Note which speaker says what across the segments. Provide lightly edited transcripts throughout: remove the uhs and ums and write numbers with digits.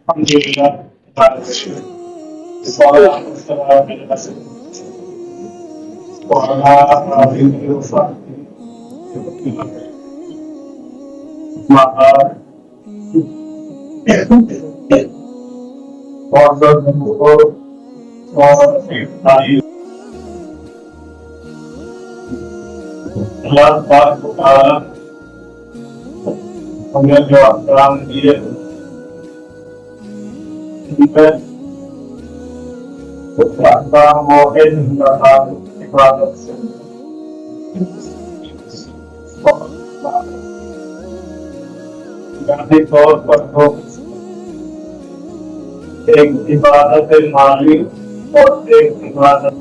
Speaker 1: الحمد لله والصلاة والسلام على رسول الله وعلى آله وصحبه ما بعد معزز حضور اللہ تبارک و تعالی ہمیں جو احکام دیے ان پہ احکام اور علم کا عبادت سے ذاتی طور پر ہو ایک عبادت مالی اور ایک عبادت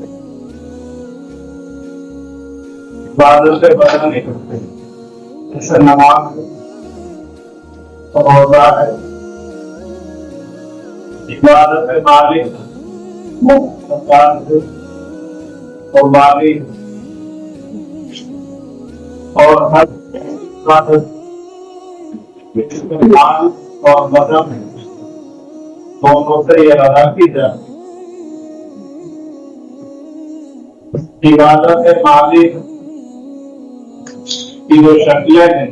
Speaker 1: سے بدل نہیں کرتے جیسے نماز روزہ ہے عبادت مالی قربانی اور ہر عبادت مال اور بدن دونوں سے یہ ادا کی جائے عبادت مالی کی جو شکلیں ہیں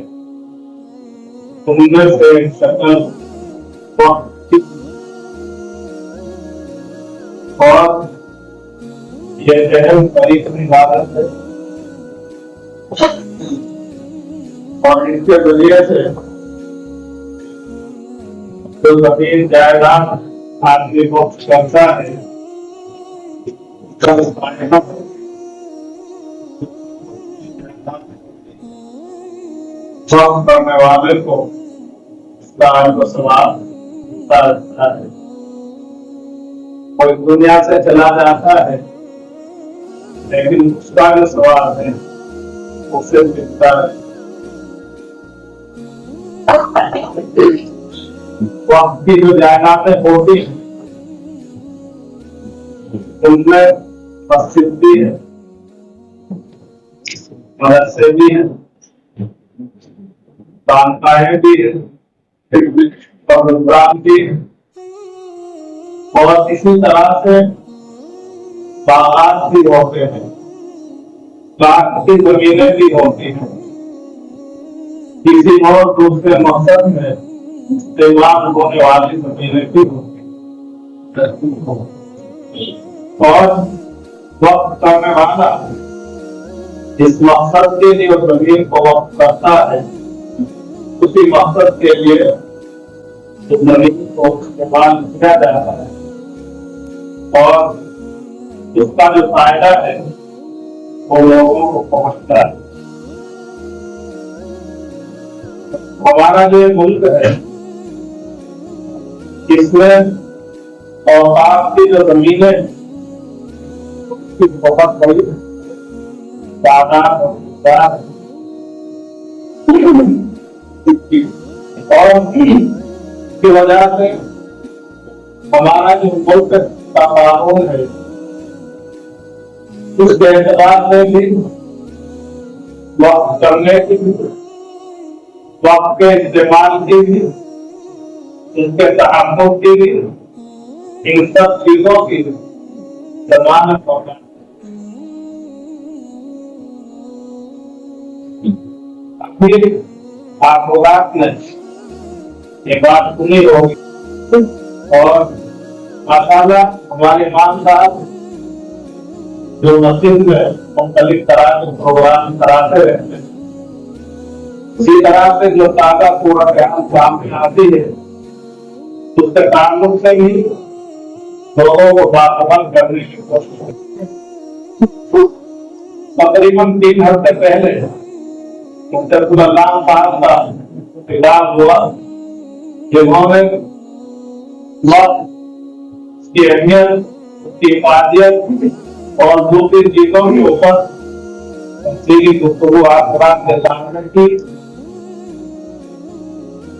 Speaker 1: ان میں سے ایک شکل اور یہ اہم طریق عبادت ہے اور اس کے ذریعے سے جو زمین جائیداد آدمی کو کرتا ہے کرنے والے کو ثواب ملتا ہے اور دنیا سے چلا جاتا ہے لیکن اس کا جو ثواب ہے اسے ملتا ہے وقت کی جو جائیدادیں ہوتی ہیں ان میں مسجد بھی ہے مدرسے بھی ہیں خانقاہیں بھی ہیں پروگرام بھی ہیں اور اسی طرح سے باغات بھی ہوتے ہیں باغ کی زمینیں بھی ہوتی ہیں کسی اور دوسرے مقصد میں استعمال ہونے والی زمینیں بھی ہوتی ہیں اور وقف کرنے والا جس مقصد کے لیے اس زمین کو وقف کرتا ہے اسی مقصد کے لیے اس زمین کو استعمال کیا جاتا ہے اور اس کا جو فائدہ ہے وہ لوگوں کو پہنچتا ہے ہمارا جو ملک ہے اس میں اوقاف کی جو زمینیں اس کی بہت بڑی تعداد اور کی وجہ سے ہمارا جو ملک کا قانون ہے اس کے اعتبار میں بھی وقف کرنے کی بھی وقت کے استعمال کی بھی ان کے تحفظ کی بھی ان سب چیزوں کی ضمانت ہونا ابھی آپ لوگ نے یہ بات سنی ہوگی اور ماشاءاللہ ہمارے امام صاحب جو مسجد میں مختلف طرح کے پروگرام کراتے رہتے ہیں اسی طرح سے جو تازہ پورا سامنے آتی ہے اس کے تعلق سے بھی لوگوں کو باخبر کرنے کی کوشش تقریباً 3 ہفتے پہلے مفتی اللہ صاحب کا اعلان ہوا کہ انہوں نے وقت کی اہمیت اس کی افادیت اور دوسری چیزوں کے اوپر تفصیلی گفتگو آپ کے سامنے کی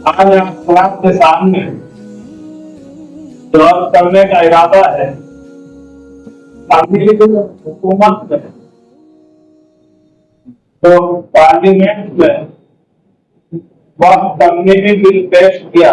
Speaker 1: آج آپ کے سامنے جو کرنے کا ارادہ ہے حکومت میں تو پارلیمنٹ میں وقت کمیٹی بل پیش کیا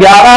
Speaker 1: 11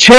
Speaker 1: 6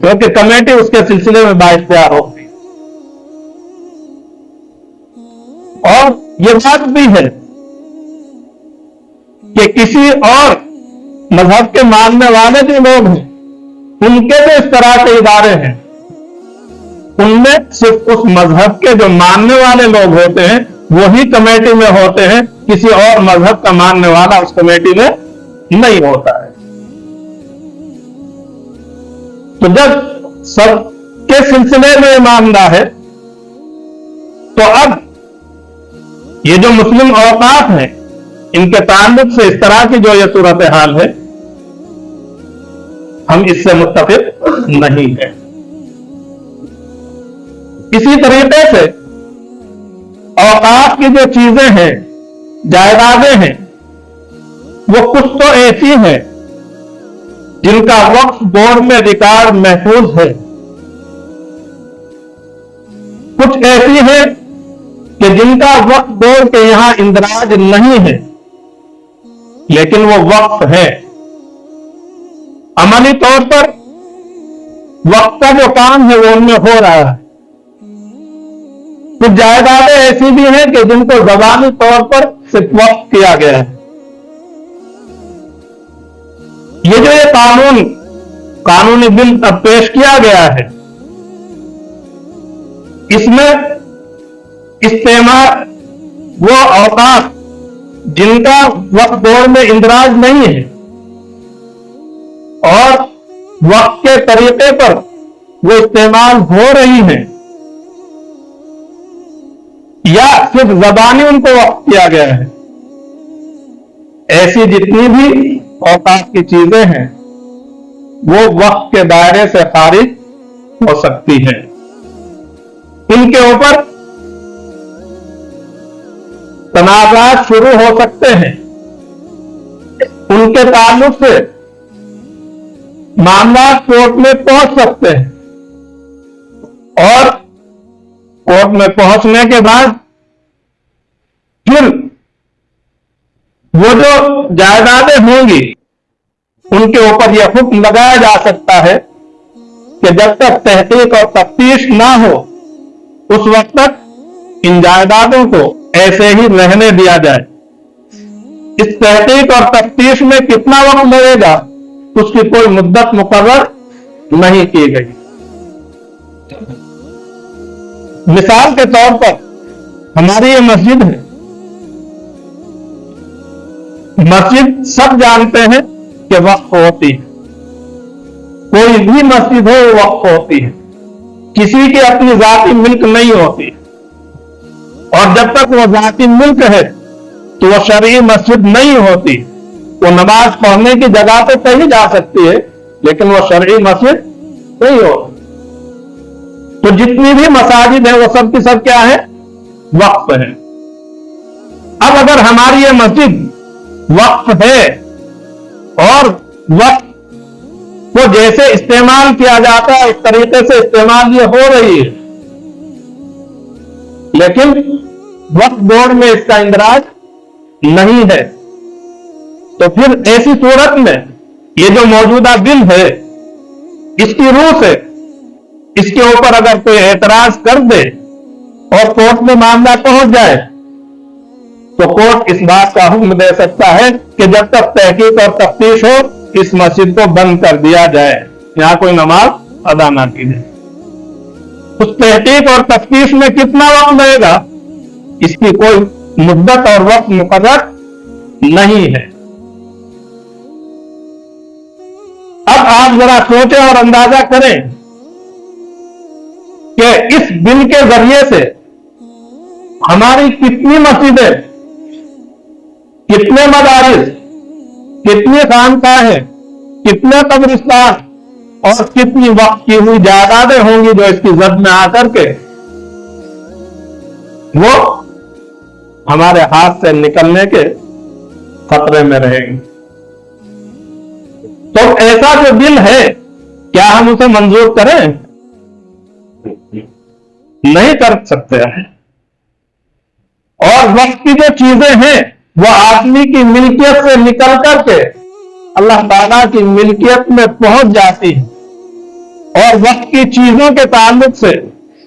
Speaker 1: کیونکہ کمیٹی اس کے سلسلے میں بااختیار ہوگی. اور یہ بات بھی ہے کہ کسی اور مذہب کے ماننے والے جو لوگ ہیں ان کے جو اس طرح کے ادارے ہیں ان میں صرف اس مذہب کے جو ماننے والے لوگ ہوتے ہیں وہی کمیٹی میں ہوتے ہیں, کسی اور مذہب کا ماننے والا اس کمیٹی میں نہیں ہوتا ہے. تو جب سب کے سلسلے میں معاملہ ہے تو اب یہ جو مسلم اوقاف ہیں ان کے تعلق سے اس طرح کی جو یہ صورتحال ہے ہم اس سے متفق نہیں ہیں. اسی طریقے سے اوقاف کی جو چیزیں ہیں, جائیدادیں ہیں, وہ کچھ تو ایسی ہیں جن کا وقف بورڈ میں ریکارڈ محفوظ ہے, کچھ ایسی ہیں کہ جن کا وقف بورڈ کے یہاں اندراج نہیں ہے لیکن وہ وقف ہے. عملی طور پر وقف کا جو کام ہے وہ ان میں ہو رہا ہے. کچھ جائیدادیں ایسی بھی ہیں کہ جن کو زبانی طور پر صرف وقف کیا گیا ہے. یہ جو یہ قانونی بل اب پیش کیا گیا ہے اس میں استعمال وہ اوقاف جن کا وقف بورڈ میں اندراج نہیں ہے اور وقف کے طریقے پر وہ استعمال ہو رہی ہیں یا صرف زبانی ان کو وقف کیا گیا ہے, ایسی جتنی بھی اوقاف کی چیزیں ہیں وہ وقف کے دائرے سے خارج ہو سکتی ہیں. ان کے اوپر تنازعات شروع ہو سکتے ہیں, ان کے تعلق سے معاملات کورٹ میں پہنچ سکتے ہیں اور کورٹ میں پہنچنے کے بعد پھر وہ جو جائیدادیں ہوں گی ان کے اوپر یہ حکم لگایا جا سکتا ہے کہ جب تک تحقیق اور تفتیش نہ ہو اس وقت تک ان جائیدادوں کو ایسے ہی رہنے دیا جائے. اس تحقیق اور تفتیش میں کتنا وقت لگے گا اس کی کوئی مدت مقرر نہیں کی گئی. مثال کے طور پر ہماری یہ مسجد ہے, مسجد سب جانتے ہیں کہ وقف ہوتی ہے, کوئی بھی مسجد ہو وہ وقف ہوتی ہے, کسی کی اپنی ذاتی ملک نہیں ہوتی, اور جب تک وہ ذاتی ملک ہے تو وہ شرعی مسجد نہیں ہوتی. وہ نماز پڑھنے کی جگہ تو کہیں جا سکتی ہے لیکن وہ شرعی مسجد نہیں ہوتی. تو جتنی بھی مساجد ہیں وہ سب کی سب کیا ہے, وقف ہے. اب اگر ہماری یہ مسجد وقف ہے اور وقف کو جیسے استعمال کیا جاتا ہے اس طریقے سے استعمال یہ ہو رہی ہے لیکن وقف بورڈ میں اس کا اندراج نہیں ہے, تو پھر ایسی صورت میں یہ جو موجودہ بل ہے اس کی روح سے اس کے اوپر اگر کوئی اعتراض کر دے اور کورٹ میں معاملہ پہنچ جائے تو کورٹ اس بات کا حکم دے سکتا ہے کہ جب تک تحقیق اور تفتیش ہو اس مسجد کو بند کر دیا جائے, یہاں کوئی نماز ادا نہ کی جائے. اس تحقیق اور تفتیش میں کتنا وقت لگے گا اس کی کوئی مدت اور وقت مقرر نہیں ہے. اب آپ ذرا سوچیں اور اندازہ کریں کہ اس بل کے ذریعے سے ہماری کتنی مسجدیں, کتنے مدارس, کتنی خانقاہیں, کتنے قبرستان اور کتنی وقف کی ہوئی جائیدادیں ہوں گی جو اس کی زد میں آ کر کے وہ ہمارے ہاتھ سے نکلنے کے خطرے میں رہے گی. تو ایسا جو بل ہے کیا ہم اسے منظور کریں؟ نہیں کر سکتے ہیں. اور وقت کی جو چیزیں ہیں وہ آدمی کی ملکیت سے نکل کر کے اللہ تعالیٰ کی ملکیت میں پہنچ جاتی ہے اور وقت کی چیزوں کے تعلق سے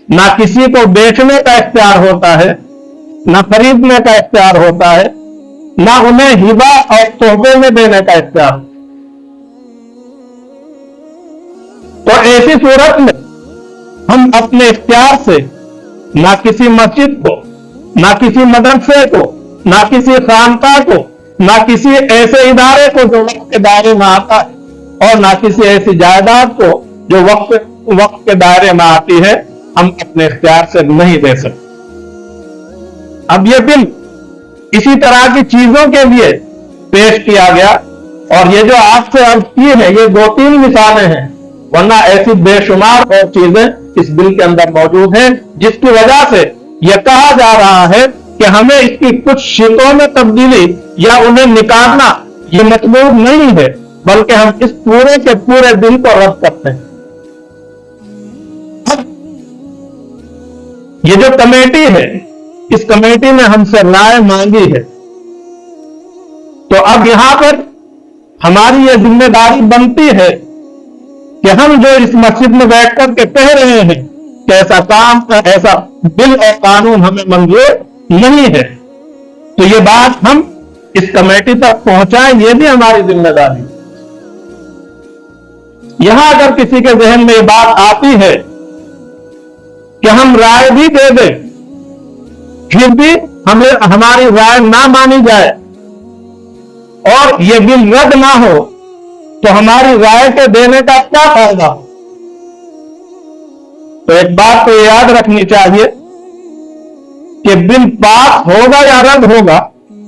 Speaker 1: نہ کسی کو بیچنے کا اختیار ہوتا ہے، نہ خریدنے کا اختیار ہوتا ہے، نہ انہیں ہبہ اور تحفے میں دینے کا اختیار. تو ایسی صورت میں ہم اپنے اختیار سے نہ کسی مسجد کو، نہ کسی مدرسے کو، نہ کسی خانقاہ کو، نہ کسی ایسے ادارے کو جو وقت کے دائرے میں آتا ہے، اور نہ کسی ایسی جائیداد کو جو وقت کے دائرے میں آتی ہے، ہم اپنے اختیار سے نہیں دے سکتے. اب یہ بل اسی طرح کی چیزوں کے لیے پیش کیا گیا، اور یہ جو آپ سے عرض کی ہے یہ 2-3 مثالیں ہیں، ورنہ ایسی بے شمار اور چیزیں اس بل کے اندر موجود ہیں جس کی وجہ سے یہ کہا جا رہا ہے کہ ہمیں اس کی کچھ شکوں میں تبدیلی یا انہیں نکالنا یہ مطلوب نہیں ہے، بلکہ ہم اس پورے کے پورے بل کو رد کرتے ہیں. یہ جو کمیٹی ہے، اس کمیٹی نے ہم سے رائے مانگی ہے، تو اب یہاں پر ہماری یہ ذمہ داری بنتی ہے کہ ہم جو اس مسجد میں بیٹھ کر کے کہہ رہے ہیں کہ ایسا کام، ایسا بل اور قانون ہمیں منظور نہیں ہے، تو یہ بات ہم اس کمیٹی تک پہنچائیں، یہ بھی ہماری ذمہ داری. یہاں اگر کسی کے ذہن میں یہ بات آتی ہے کہ ہم رائے بھی دے دیں، پھر بھی ہماری رائے نہ مانی جائے اور یہ بل رد نہ ہو، تو ہماری رائے کے دینے کا کیا فائدہ؟ تو ایک بات تو یاد رکھنی چاہیے کہ بل پاس ہوگا یا رد ہوگا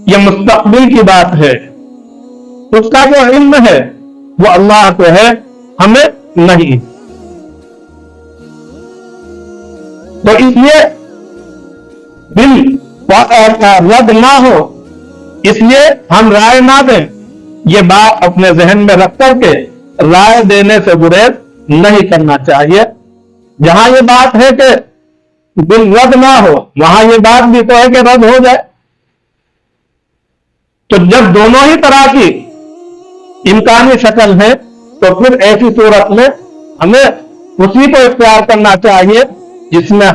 Speaker 1: یہ مستقبل کی بات ہے. اس کا جو علم ہے وہ اللہ کو ہے، ہمیں نہیں. تو اس لیے بل رد نہ ہو، اس لیے ہم رائے نہ دیں. یہ بات اپنے ذہن میں رکھ کر کے رائے دینے سے گریز نہیں کرنا چاہیے. جہاں یہ بات ہے کہ بل رد نہ ہو، وہاں یہ بات بھی تو ہے کہ رد ہو جائے. تو جب دونوں ہی طرح کی امکانی شکل ہے تو پھر ایسی صورت میں ہمیں اسی کو اختیار کرنا چاہیے جس میں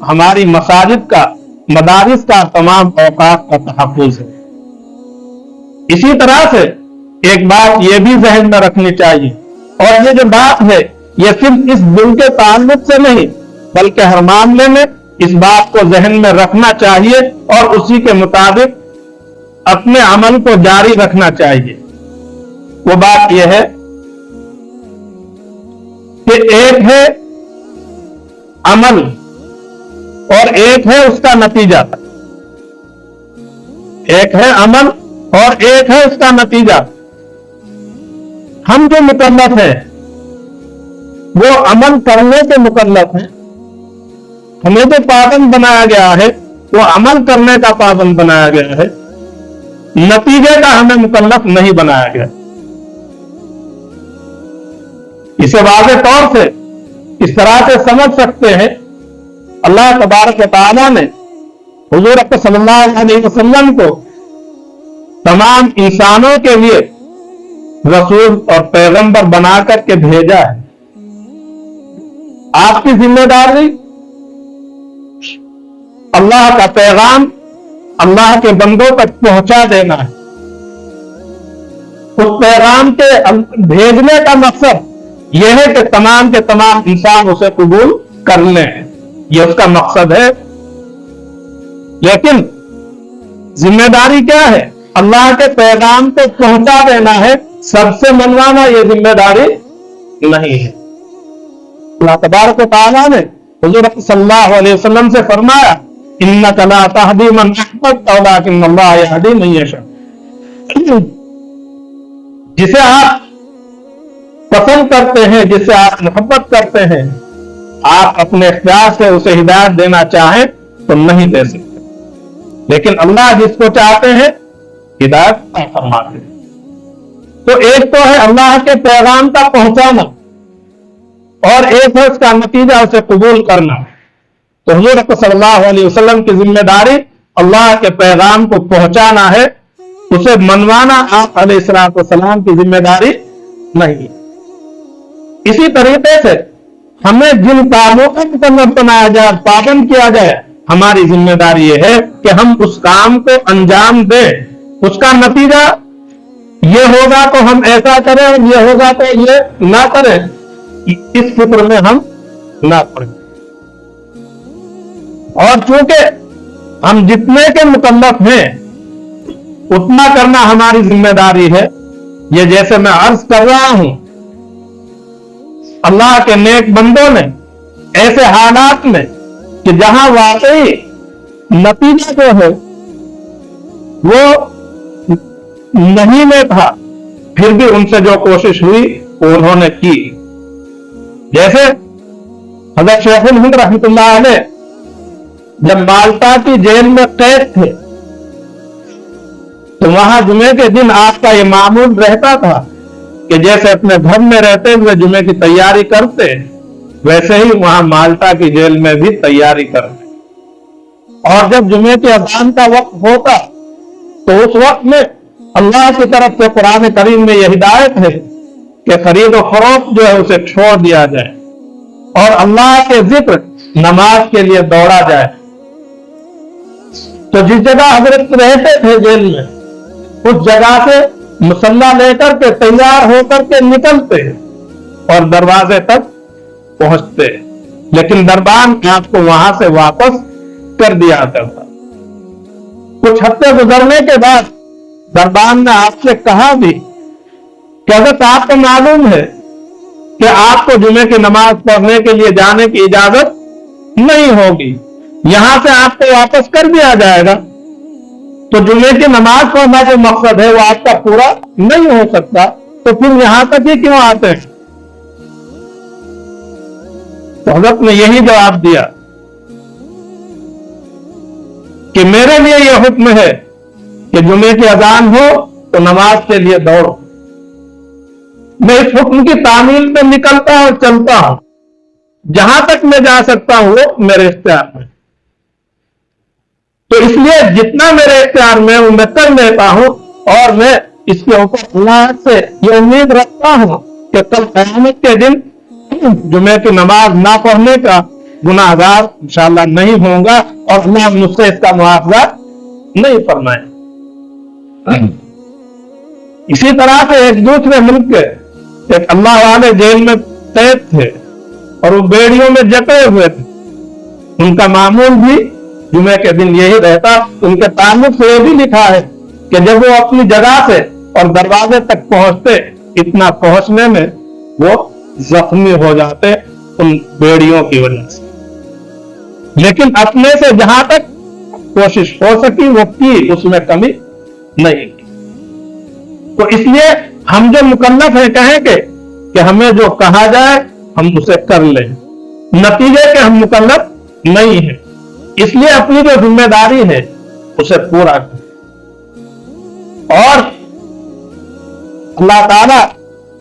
Speaker 1: ہماری مساجد کا، مدارس کا تمام اوقات کا تحفظ ہے. اسی طرح سے ایک بات یہ بھی ذہن میں رکھنی چاہیے، اور یہ جو بات ہے یہ صرف اس بل کے تعلق سے نہیں بلکہ ہر معاملے میں اس بات کو ذہن میں رکھنا چاہیے اور اسی کے مطابق اپنے عمل کو جاری رکھنا چاہیے. وہ بات یہ ہے کہ ایک ہے عمل اور ایک ہے اس کا نتیجہ. ایک ہے عمل اور ایک ہے اس کا نتیجہ. ہم جو مکلف ہیں وہ عمل کرنے کے مکلف ہیں. ہمیں جو پابند بنایا گیا ہے وہ عمل کرنے کا پابند بنایا گیا ہے، نتیجے کا ہمیں مکلف نہیں بنایا گیا. اسے واضح طور سے اس طرح سے سمجھ سکتے ہیں، اللہ تبارک و تعالیٰ نے حضور اکرم صلی اللہ علیہ وسلم کو تمام انسانوں کے لیے رسول اور پیغمبر بنا کر کے بھیجا ہے. آپ کی ذمہ داری اللہ کا پیغام اللہ کے بندوں تک پہنچا دینا ہے. اس پیغام کے بھیجنے کا مقصد یہ ہے کہ تمام کے تمام انسان اسے قبول کر لیں، یہ اس کا مقصد ہے. لیکن ذمہ داری کیا ہے؟ اللہ کے پیغام کو پہنچا دینا ہے، سب سے منوانا یہ ذمہ داری نہیں ہے. اللہ تبارک و تعالیٰ نے حضور صلی اللہ علیہ وسلم سے فرمایا اِنَّكَ لَا تَهْدِي مَنْ أَحْبَبْتَ وَلَٰكِنَّ اللَّهَ يَهْدِي مَن يَشَاءُ. جسے آپ پسند کرتے ہیں، جسے آپ محبت کرتے ہیں، آپ اپنے اختیار سے اسے ہدایت دینا چاہیں تو نہیں دے سکتے، لیکن اللہ جس کو چاہتے ہیں ہدایت فرماتے ہیں. تو ایک تو ہے اللہ کے پیغام کا پہنچانا اور ایک ہے اس کا نتیجہ اسے قبول کرنا. تو حضور صلی اللہ علیہ وسلم کی ذمہ داری اللہ کے پیغام کو پہنچانا ہے، اسے منوانا آپ علیہ السلام کی ذمہ داری نہیں. اسی طریقے سے ہمیں جن کاموں کا مکلف بنایا جائے، پابند کیا جائے، ہماری ذمہ داری یہ ہے کہ ہم اس کام کو انجام دیں۔ اس کا نتیجہ یہ ہوگا تو ہم ایسا کریں، یہ ہوگا تو یہ نہ کریں، اس فکر میں ہم نہ پڑیں۔ اور چونکہ ہم جتنے کے مکلف ہیں اتنا کرنا ہماری ذمہ داری ہے۔ یہ جیسے میں عرض کر رہا ہوں، اللہ کے نیک بندوں نے ایسے حالات میں کہ جہاں واقعی نتیجہ جو ہے وہ نہیں میں تھا، پھر بھی ان سے جو کوشش ہوئی انہوں نے کی۔ جیسے حضرت شیخ الہند رحمۃ اللہ علیہ جب مالٹا کی جیل میں قید تھے تو وہاں جمعے کے دن آپ کا یہ معمول رہتا تھا کہ جیسے اپنے گھر میں رہتے ہوئے جمعے کی تیاری کرتے، ویسے ہی وہاں مالٹا کی جیل میں بھی تیاری کرتے۔ اور جب جمعے کی اذان کا وقت ہوتا تو اس وقت میں اللہ کی طرف سے قرآن کریم میں یہ ہدایت ہے کہ خرید و فروخت جو ہے اسے چھوڑ دیا جائے اور اللہ کے ذکر نماز کے لیے دوڑا جائے۔ تو جس جگہ حضرت رہتے تھے جیل میں، اس جگہ سے مصلی لے کر کے تیار ہو کر کے نکلتے اور دروازے تک پہنچتے، لیکن دربان آپ کو وہاں سے واپس کر دیا جاتا تھا۔ کچھ ہفتے گزرنے کے بعد دربان نے آپ سے کہا بھی کہ حضرت آپ کو معلوم ہے کہ آپ کو جمعے کی نماز پڑھنے کے لیے جانے کی اجازت نہیں ہوگی، یہاں سے آپ کو واپس کر دیا جائے گا، تو جمعے کی نماز پڑھنا جو مقصد ہے وہ آپ کا پورا نہیں ہو سکتا، تو پھر یہاں تک ہی کیوں آتے ہیں؟ تو حضرت نے یہی جواب دیا کہ میرے لیے یہ حکم ہے کہ جمعے کی اذان ہو تو نماز کے لیے دوڑو۔ میں اس حکم کی تعمیل میں نکلتا اور چلتا ہوں، جہاں تک میں جا سکتا ہوں وہ میرے اختیار میں، تو اس لیے جتنا میرے اختیار میں وہ میں کر لیتا ہوں، اور میں اس کے اوپر اللہ سے یہ امید رکھتا ہوں کہ کل قیامت کے دن جمعے کی نماز نہ پڑھنے کا گناہ گار انشاءاللہ نہیں ہوں گا اور اللہ مجھ سے اس کا مواخذہ نہیں فرمائے۔ اسی طرح سے ایک دوسرے ملک کے ایک اللہ والے جیل میں قید تھے اور وہ بیڑیوں میں جکڑے ہوئے تھے، ان کا معمول بھی جمعے کے دن یہی رہتا۔ ان کے تعلق سے یہ بھی لکھا ہے کہ جب وہ اپنی جگہ سے اور دروازے تک پہنچتے، اتنا پہنچنے میں وہ زخمی ہو جاتے ان بیڑیوں کی وجہ سے، لیکن اپنے سے جہاں تک کوشش ہو سکی وہ کی، اس میں کمی نہیں کی۔ تو اس لیے ہم جو مکلف ہیں کہیں گے کہ ہمیں جو کہا جائے ہم اسے کر لیں، نتیجے کے ہم مکلف نہیں ہیں، اس لیے اپنی جو ذمہ داری ہے اسے پورا کریں۔ اور اللہ تعالیٰ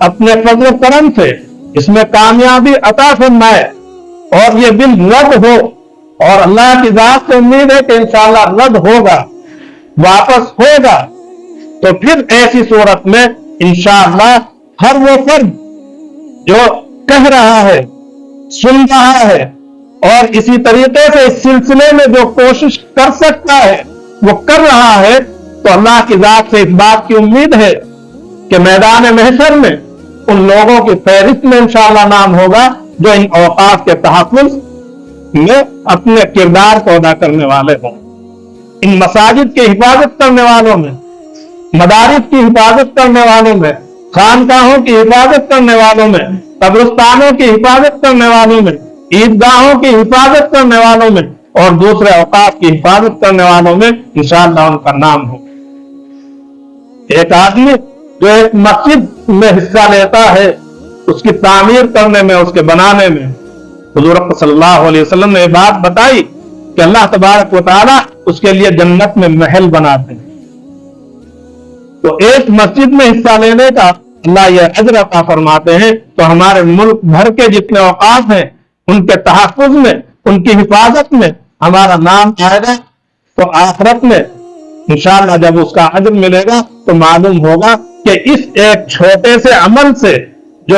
Speaker 1: اپنے فضل و کرم سے اس میں کامیابی عطا فرمائے اور یہ بل رد ہو، اور اللہ کی ذات سے امید ہے کہ انشاءاللہ رد ہوگا، واپس ہوگا، تو پھر ایسی صورت میں انشاءاللہ ہر وہ فرد جو کہہ رہا ہے، سن رہا ہے، اور اسی طریقے سے اس سلسلے میں جو کوشش کر سکتا ہے وہ کر رہا ہے، تو اللہ کی ذات سے اس بات کی امید ہے کہ میدان محشر میں ان لوگوں کی فہرست میں انشاءاللہ نام ہوگا جو ان اوقات کے تحفظ میں اپنے کردار کو ادا کرنے والے ہوں، ان مساجد کی حفاظت کرنے والوں میں، مدارس کی حفاظت کرنے والوں میں، خانقاہوں کی حفاظت کرنے والوں میں، قبرستانوں کی حفاظت کرنے والوں میں، عیدگاہوں کی حفاظت کرنے والوں میں، اور دوسرے اوقات کی حفاظت کرنے والوں میں انشاءاللہ ان کا نام ہو۔ ایک آدمی جو ایک مسجد میں حصہ لیتا ہے، اس کی تعمیر کرنے میں، اس کے بنانے میں، حضور صلی اللہ علیہ وسلم نے یہ بات بتائی کہ اللہ تبارک و تعالیٰ اس کے لیے جنت میں محل بناتے ہیں۔ تو ایک مسجد میں حصہ لینے کا اللہ یہ اجر عطا فرماتے ہیں، تو ہمارے ملک بھر کے جتنے اوقاف ہیں ان کے تحفظ میں، ان کی حفاظت میں ہمارا نام آئے گا، تو آخرت میں انشاءاللہ جب اس کا اجر ملے گا تو معلوم ہوگا کہ اس ایک چھوٹے سے عمل سے جو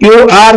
Speaker 2: QR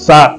Speaker 2: 7।